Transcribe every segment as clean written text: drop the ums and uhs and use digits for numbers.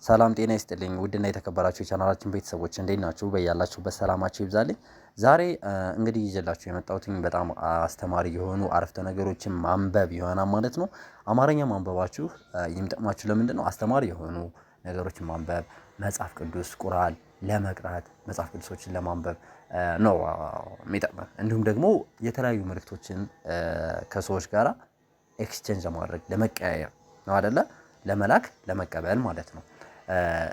ሰላም ጤና ይስጥልኝ ውድና የተከበራችሁ የቻናላችን ቤተሰቦች እንዴት ናችሁ? በያላችሁበት ሰላማችሁ ይብዛልኝ። ዛሬ እንግዲህ ይዤላችሁ የመጣሁትኝ በጣም አስተማሪ የሆኑ አረፍተ ነገሮችን ማንበብ ይሆናል ማለት ነው። አማርኛ ማንበባችሁ የሚጠቅማችሁ ለምንድን ነው? አስተማሪ የሆኑ ነገሮችን ማንበብ፣ መጽሐፍ ቅዱስ ቁርአን ለመቅራት መጽሐፍ ቅዱሶችን ለማንበብ ነው የሚጠቅመን። እንዲሁም ደግሞ የተለያዩ መልእክቶችን ከሰዎች ጋራ ኤክስቼንጅ ለማድረግ ለመቀያየር ነው አይደለ? ለመላክ ለመቀበል ማለት ነው።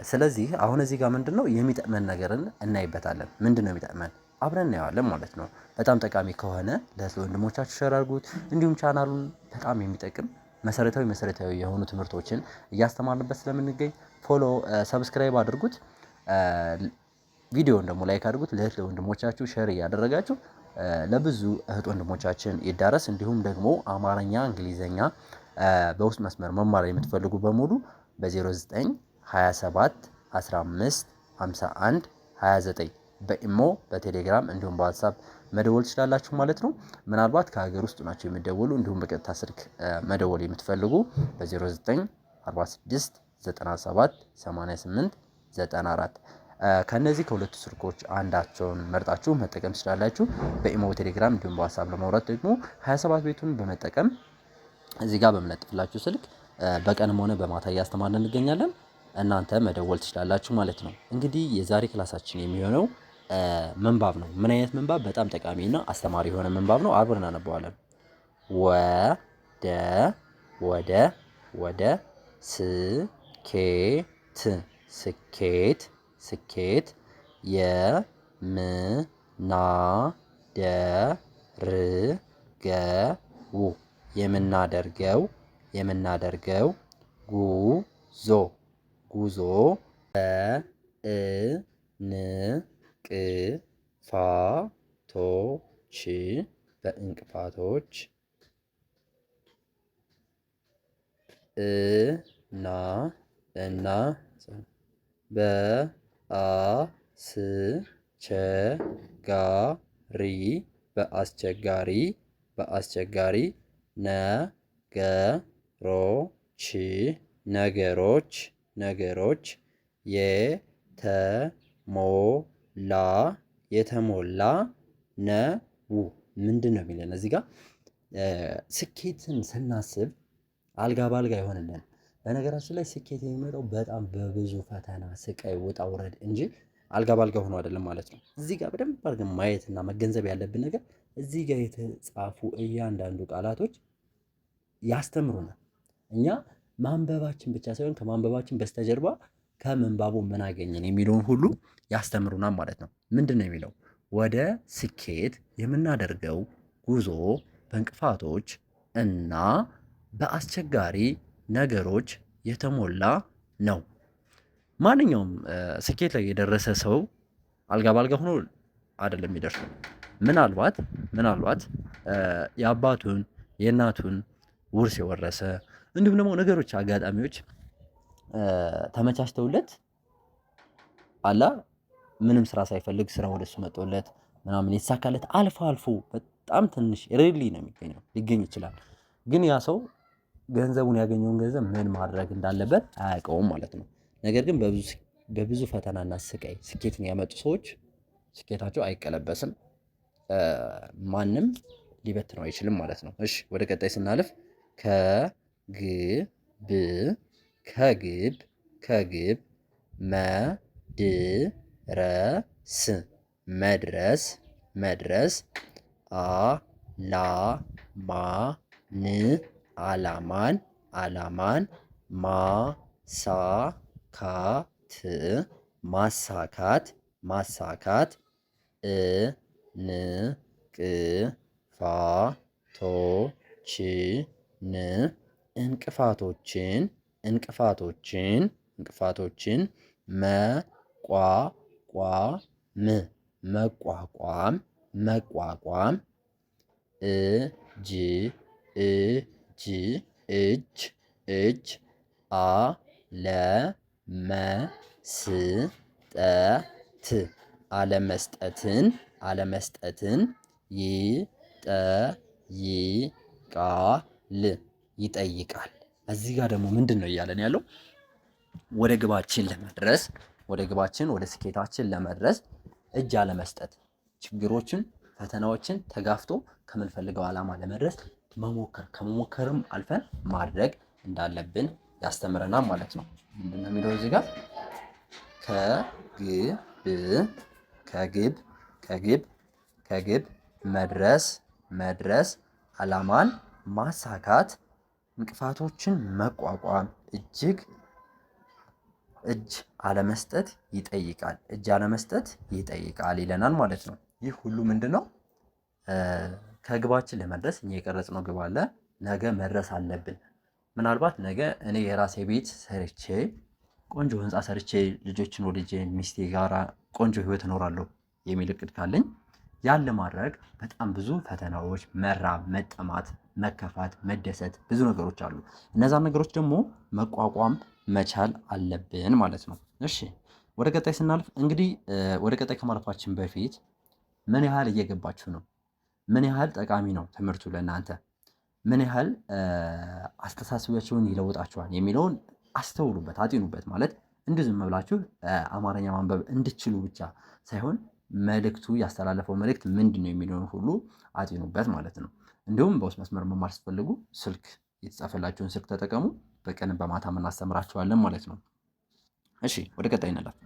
ስለዚህ አሁን እዚህ ጋር ምንድነው የሚጠቅመን ነገርን እናይበታለን። ምንድነው የሚጠቅመን አብረን እናየዋለን ማለት ነው። በጣም ጠቃሚ ከሆነ ለወንድሞቻችሁ ሸር አድርጉት። እንዲሁም ቻናሉን በጣም የሚጠቅም መሰረታዊ የሆኑ ትምህርቶችን እያስተማርንበት ስለምንገኝ ፎሎ ሰብስክራይብ አድርጉት። ቪዲዮውን ደግሞ ላይክ አድርጉት። ለወንድሞቻችሁ ሸር እያደረጋችሁ ለብዙ እህት ወንድሞቻችን ይዳረስ። እንዲሁም ደግሞ አማርኛ፣ እንግሊዘኛ በውስጥ መስመር መማር የምትፈልጉ በሙሉ በ09 27 15 51 29 በኢሞ በቴሌግራም እንዲሁም በዋትሳፕ መደወል ትችላላችሁ ማለት ነው። ምናልባት ከሀገር ውስጥ ናቸው የሚደወሉ እንዲሁም በቀጥታ ስልክ መደወል የምትፈልጉ በ09 46 97 88 94 ከነዚህ ከሁለቱ ስልኮች አንዳቸውን መርጣችሁ መጠቀም ትችላላችሁ። በኢሞ ቴሌግራም እንዲሁም በዋትሳፕ ለማውራት ደግሞ 27 ቤቱን በመጠቀም እዚህ ጋር በምለጥፍላችሁ ስልክ በቀንም ሆነ በማታ እያስተማርን እንገኛለን። እናንተ መደወል ትችላላችሁ ማለት ነው። እንግዲህ የዛሬ ክላሳችን የሚሆነው ምንባብ ነው። ምን አይነት ምንባብ? በጣም ጠቃሚና አስተማሪ የሆነ ምንባብ ነው። አብረን እናነበዋለን። ወደ ወደ ስኬት ስኬት ስኬት የምናደርገው ጉዞ ጉዞ በእንቅፋቶች እና በአስቸጋሪ ነገሮች የተሞላ ነው። ምንድን ነው የሚለን እዚህ ጋር? ስኬትን ስናስብ አልጋ በአልጋ አይሆንልን። በነገራችን ላይ ስኬት የሚመጣው በጣም በብዙ ፈተና፣ ስቃይ፣ ውጣ ውረድ እንጂ አልጋ በአልጋ ሆኖ አይደለም ማለት ነው። እዚህ ጋር በደንብ አድርገን ማየትና መገንዘብ ያለብን ነገር እዚህ ጋር የተጻፉ እያንዳንዱ ቃላቶች ያስተምሩናል። እኛ ማንበባችን ብቻ ሳይሆን ከማንበባችን በስተጀርባ ከምንባቡ ምን አገኘን የሚለውን ሁሉ ያስተምሩናል ማለት ነው። ምንድን ነው የሚለው? ወደ ስኬት የምናደርገው ጉዞ በእንቅፋቶች እና በአስቸጋሪ ነገሮች የተሞላ ነው። ማንኛውም ስኬት ላይ የደረሰ ሰው አልጋ ባልጋ ሆኖ አይደለም የሚደርሰው። ምናልባት የአባቱን የእናቱን ውርስ የወረሰ እንዲሁም ደግሞ ነገሮች አጋጣሚዎች ተመቻችተውለት አላ ምንም ስራ ሳይፈልግ ስራ ወደሱ መጥቶለት ምናምን የተሳካለት አልፎ በጣም ትንሽ ሬርሊ ነው የሚገኘው። ሊገኝ ይችላል፣ ግን ያ ሰው ገንዘቡን ያገኘውን ገንዘብ ምን ማድረግ እንዳለበት አያውቀውም ማለት ነው። ነገር ግን በብዙ ፈተናና ስቃይ ስኬትን ያመጡ ሰዎች ስኬታቸው አይቀለበስም፣ ማንም ሊበትነው አይችልም ማለት ነው። እሺ ወደ ቀጣይ ስናልፍ ከግብ መድረስ አላማን ማሳካት እንቅፋቶችን መቋቋም እጅ አለመስጠትን ይጠይቃል። እዚህ ጋር ደግሞ ምንድን ነው እያለን ያለው? ወደ ግባችን ለመድረስ ወደ ስኬታችን ለመድረስ እጅ አለመስጠት፣ ችግሮችን፣ ፈተናዎችን ተጋፍቶ ከምንፈልገው ዓላማ ለመድረስ መሞከር፣ ከመሞከርም አልፈን ማድረግ እንዳለብን ያስተምረናል ማለት ነው። ምንድን ነው የሚለው እዚህ ጋር ከግብ መድረስ ዓላማን ማሳካት እንቅፋቶችን መቋቋም እጅ አለመስጠት ይጠይቃል ይለናል ማለት ነው። ይህ ሁሉ ምንድን ነው? ከግባችን ለመድረስ እኛ የቀረጽነው ግብ አለ። ነገ መድረስ አለብን። ምናልባት ነገ እኔ የራሴ ቤት ሰርቼ ቆንጆ ህንፃ ሰርቼ ልጆችን ወልጄ ሚስቴ ጋራ ቆንጆ ህይወት እኖራለሁ የሚል እቅድ ካለኝ ያን ለማድረግ በጣም ብዙ ፈተናዎች፣ መራብ፣ መጠማት፣ መከፋት፣ መደሰት ብዙ ነገሮች አሉ። እነዛን ነገሮች ደግሞ መቋቋም መቻል አለብን ማለት ነው። እሺ ወደ ቀጣይ ስናልፍ እንግዲህ ወደ ቀጣይ ከማለፋችን በፊት ምን ያህል እየገባችሁ ነው? ምን ያህል ጠቃሚ ነው ትምህርቱ ለእናንተ? ምን ያህል አስተሳሰባችሁን ይለውጣችኋል የሚለውን አስተውሉበት፣ አጢኑበት። ማለት እንዲሁ ዝም ብላችሁ አማርኛ ማንበብ እንድችሉ ብቻ ሳይሆን መልእክቱ ያስተላለፈው መልእክት ምንድን ነው የሚለውን ሁሉ አጢኑበት ማለት ነው። እንዲሁም በውስጥ መስመር መማር ስትፈልጉ ስልክ የተጻፈላችሁን ስልክ ተጠቀሙ። በቀን በማታ እናስተምራችኋለን ማለት ነው። እሺ ወደ ቀጣይ እንላለን።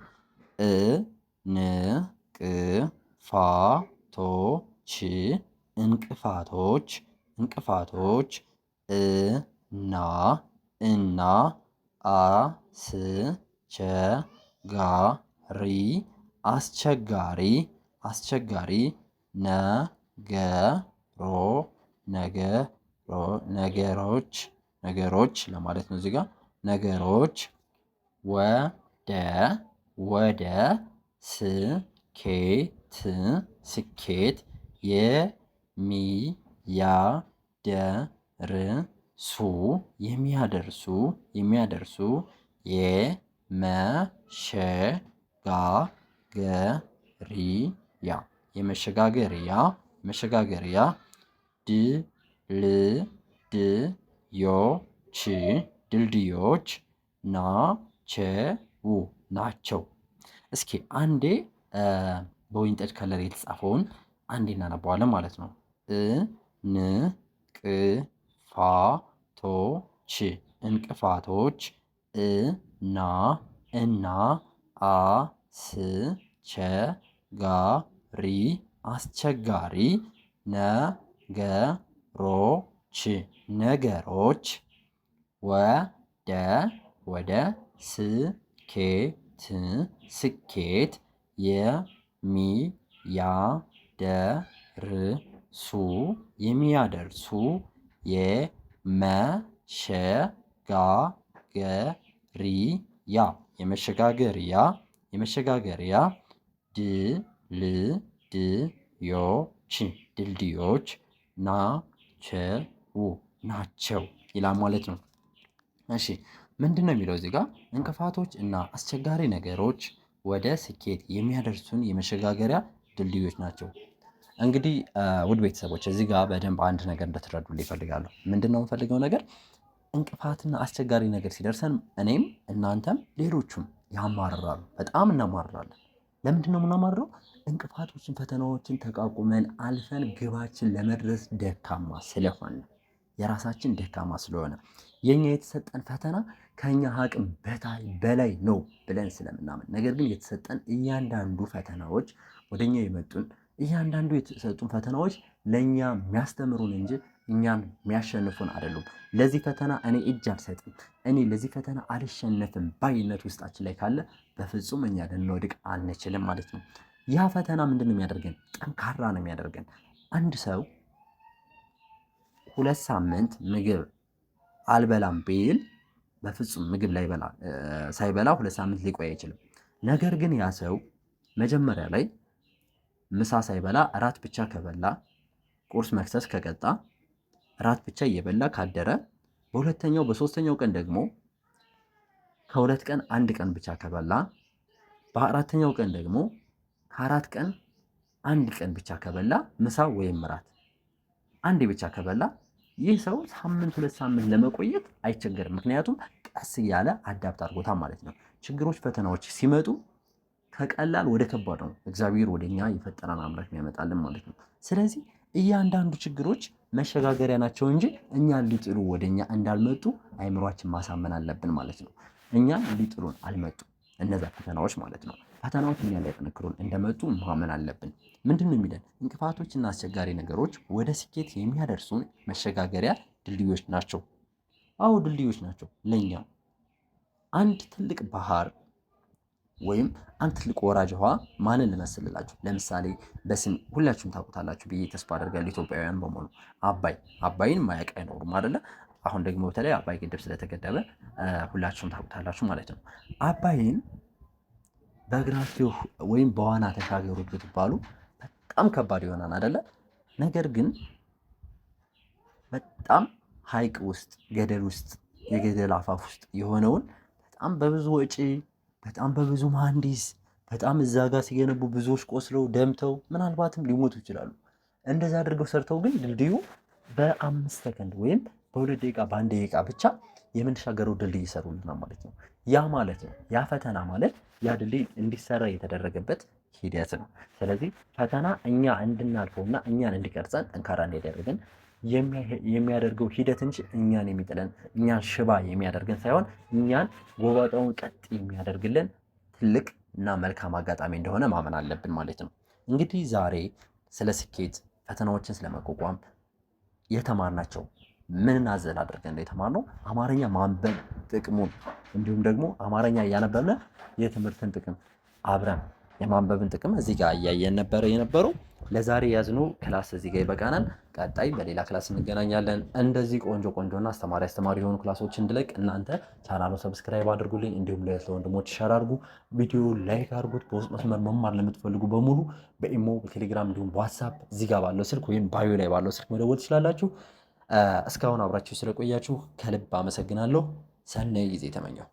እንቅፋቶች እና አስቸጋሪ ነገሮች ለማለት ነው። እዚህ ጋር ነገሮች ወደ ስኬት የሚያደርሱ የመሸጋገሪያ ድልድዮች ናቸው። እስኪ አንዴ በወይን ጠጅ ከለር የተጻፈውን አንዴ እናነባዋለን ማለት ነው። እንቅፋቶች እና አስቸጋሪ ነገሮች ወደ ስኬት የሚያደርሱ የመሸጋገሪያ ድልድዮች ናቸው ይላል ማለት ነው። እሺ ምንድን ነው የሚለው እዚህ ጋር? እንቅፋቶች እና አስቸጋሪ ነገሮች ወደ ስኬት የሚያደርሱን የመሸጋገሪያ ድልድዮች ናቸው። እንግዲህ ውድ ቤተሰቦች እዚህ ጋር በደንብ አንድ ነገር እንድትረዱልኝ ይፈልጋሉ። ምንድን ነው የምፈልገው ነገር? እንቅፋትና አስቸጋሪ ነገር ሲደርሰን እኔም እናንተም ሌሎቹም ያማርራሉ። በጣም እናማርራለን። ለምንድን ነው የምናማርረው? እንቅፋቶችን ፈተናዎችን ተቋቁመን አልፈን ግባችን ለመድረስ ደካማ ስለሆነ፣ የራሳችን ደካማ ስለሆነ፣ የኛ የተሰጠን ፈተና ከኛ አቅም በላይ ነው ብለን ስለምናምን፣ ነገር ግን የተሰጠን እያንዳንዱ ፈተናዎች ወደኛ የመጡን እያንዳንዱ የተሰጡን ፈተናዎች ለእኛ የሚያስተምሩን እንጂ እኛን የሚያሸንፉን አይደሉም። ለዚህ ፈተና እኔ እጅ አልሰጥም፣ እኔ ለዚህ ፈተና አልሸነፍም ባይነት ውስጣችን ላይ ካለ በፍጹም እኛ ልንወድቅ አንችልም ማለት ነው። ያ ፈተና ምንድን ነው የሚያደርገን? ጠንካራ ነው የሚያደርገን። አንድ ሰው 2 ሳምንት ምግብ አልበላም ቢል በፍጹም ምግብ ሳይበላ 2 ሳምንት ሊቆይ አይችልም። ነገር ግን ያ ሰው መጀመሪያ ላይ ምሳ ሳይበላ እራት ብቻ ከበላ፣ ቁርስ መክሰስ ከቀጣ፣ እራት ብቻ እየበላ ካደረ፣ በሁለተኛው በሶስተኛው ቀን ደግሞ ከ2 ቀን 1 ቀን ብቻ ከበላ፣ በአራተኛው ቀን ደግሞ ከ4 ቀን 1 ቀን ብቻ ከበላ፣ ምሳ ወይም እራት አንዴ ብቻ ከበላ ይህ ሰው ሳምንት 2 ሳምንት ለመቆየት አይቸገርም። ምክንያቱም ቀስ እያለ አዳፕት አድርጎታል ማለት ነው። ችግሮች፣ ፈተናዎች ሲመጡ ከቀላል ወደ ከባድ ነው እግዚአብሔር ወደኛ የፈጠረን አምላክ የሚያመጣልን ማለት ነው። ስለዚህ እያንዳንዱ ችግሮች መሸጋገሪያ ናቸው እንጂ እኛን ሊጥሉ ወደኛ እንዳልመጡ አይምሯችን ማሳመን አለብን ማለት ነው። እኛን ሊጥሉን አልመጡም እነዛ ፈተናዎች ማለት ነው። ፈተናዎች እኛን ሊያጠነክሩን እንደመጡ ማመን አለብን። ምንድን ነው የሚለን? እንቅፋቶችና አስቸጋሪ ነገሮች ወደ ስኬት የሚያደርሱን መሸጋገሪያ ድልድዮች ናቸው። አዎ ድልድዮች ናቸው ለእኛ። አንድ ትልቅ ባህር ወይም አንድ ትልቅ ወራጅ ውሃ ማንን ልመስልላችሁ? ለምሳሌ በስም ሁላችሁም ታውቁታላችሁ ብዬ ተስፋ አደርጋለሁ። ኢትዮጵያውያን በሙሉ አባይን ማያውቅ አይኖሩም አይደለ? አሁን ደግሞ በተለይ አባይ ግድብ ስለተገደበ ሁላችሁም ታውቁታላችሁ ማለት ነው። አባይን በእግራችሁ ወይም በዋና ተሻገሩት ብትባሉ በጣም ከባድ ይሆናል አይደለ? ነገር ግን በጣም ሐይቅ ውስጥ ገደል ውስጥ የገደል አፋፍ ውስጥ የሆነውን በጣም በብዙ ወጪ በጣም በብዙ መሐንዲስ በጣም እዛ ጋር ሲገነቡ ብዙዎች ቆስለው ደምተው ምናልባትም ሊሞቱ ይችላሉ። እንደዛ አድርገው ሰርተው ግን ድልድዩ በ5 ሰከንድ ወይም በ2 ደቂቃ በ1 ደቂቃ ብቻ የምንሻገረው ድልድይ ይሰሩልናል ማለት ነው። ያ ማለት ነው ያ ፈተና ማለት ያ ድልድይ እንዲሰራ የተደረገበት ሂደት ነው። ስለዚህ ፈተና እኛ እንድናልፈውና እኛን እንዲቀርጸን ጠንካራ እንዲያደርገን የሚያደርገው ሂደት እንጂ እኛን የሚጥለን እኛን ሽባ የሚያደርገን ሳይሆን እኛን ጎባጣውን ቀጥ የሚያደርግልን ትልቅ እና መልካም አጋጣሚ እንደሆነ ማመን አለብን ማለት ነው። እንግዲህ ዛሬ ስለ ስኬት ፈተናዎችን ስለመቋቋም የተማርናቸው ምን አዘል አድርገን የተማርነው አማርኛ ማንበብ ጥቅሙን እንዲሁም ደግሞ አማርኛ እያነበብን የትምህርትን ጥቅም አብረን የማንበብን ጥቅም እዚህ ጋር እያየን የነበረው። ለዛሬ ያዝነው ክላስ እዚህ ጋር ይበቃናል። ቀጣይ በሌላ ክላስ እንገናኛለን። እንደዚህ ቆንጆና አስተማሪ የሆኑ ክላሶች እንድለቅ እናንተ ቻናሉ ሰብስክራይብ አድርጉልኝ፣ እንዲሁም ለወንድሞች ሸር አድርጉ፣ ቪዲዮ ላይክ አድርጉት። በውስጥ መስመር መማር ለምትፈልጉ በሙሉ በኢሞ በቴሌግራም እንዲሁም በዋትሳፕ እዚህ ጋር ባለው ስልክ ወይም ባዮ ላይ ባለው ስልክ መደወል ትችላላችሁ። እስካሁን አብራችሁ ስለቆያችሁ ከልብ አመሰግናለሁ። ሰናይ ጊዜ ተመኘው።